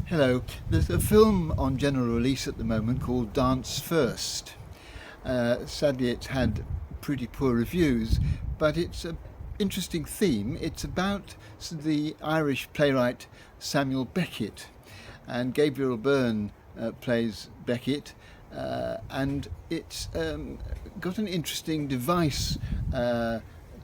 Hello. There's a film on general release at the moment called Dance First. Sadly, it's had pretty poor reviews, but it's an interesting theme. It's about the Irish playwright Samuel Beckett, and Gabriel Byrne plays Beckett, and it's got an interesting device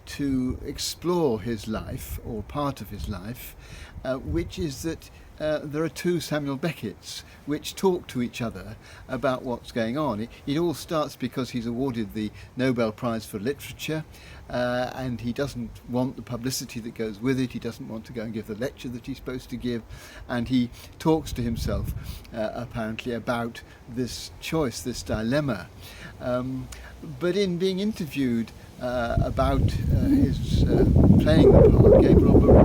to explore his life, or part of his life, which is that there are two Samuel Becketts which talk to each other about what's going on. It all starts because he's awarded the Nobel Prize for Literature, and he doesn't want the publicity that goes with it. He doesn't want to go and give the lecture that he's supposed to give, and he talks to himself apparently about this choice, this dilemma. But in being interviewed about his playing the part, Gabriel Byrne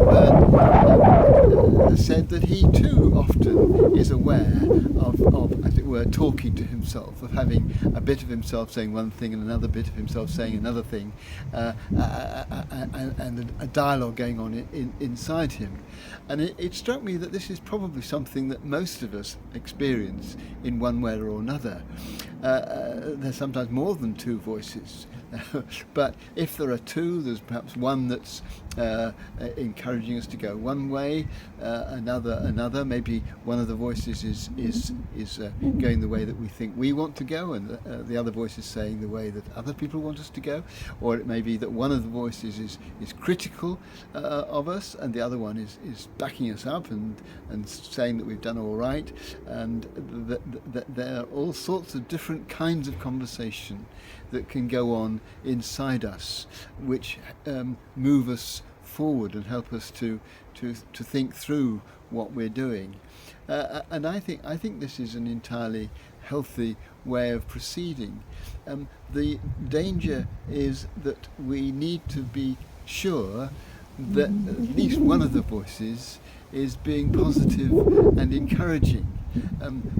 said that he too often is aware of, as it were, talking to himself, of having a bit of himself saying one thing and another bit of himself saying another thing, and a dialogue going on inside him. And it struck me that this is probably something that most of us experience in one way or another. There's sometimes more than two voices. But if there are two, there's perhaps one that's encouraging us to go one way, another. Maybe one of the voices is going the way that we think we want to go, and the other voice is saying the way that other people want us to go. Or it may be that one of the voices is critical of us, and the other one is backing us up and saying that we've done all right. And that there are all sorts of different kinds of conversation that can go on inside us, which move us forward and help us to think through what we're doing. And I think this is an entirely healthy way of proceeding. The danger is that we need to be sure that at least one of the voices is being positive and encouraging.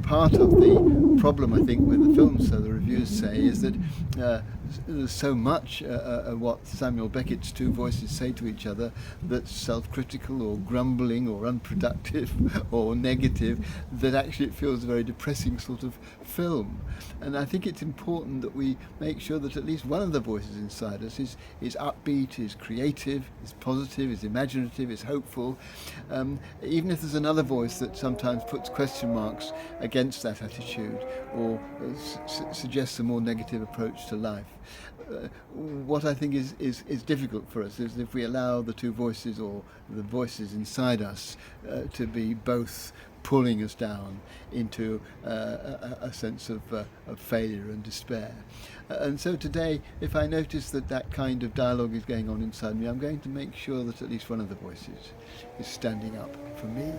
Part of the problem, I think, with the film, so the reviews say, is that there's so much what Samuel Beckett's two voices say to each other that's self-critical or grumbling or unproductive or negative, that actually it feels a very depressing sort of film. And I think it's important that we make sure that at least one of the voices inside us is upbeat, is creative, is positive, is imaginative, is hopeful, even if there's another voice that sometimes puts question marks against that attitude or suggests a more negative approach to life. What I think is difficult for us is if we allow the two voices or the voices inside us to be both pulling us down into a sense of failure and despair. And so today, if I notice that kind of dialogue is going on inside me, I'm going to make sure that at least one of the voices is standing up for me.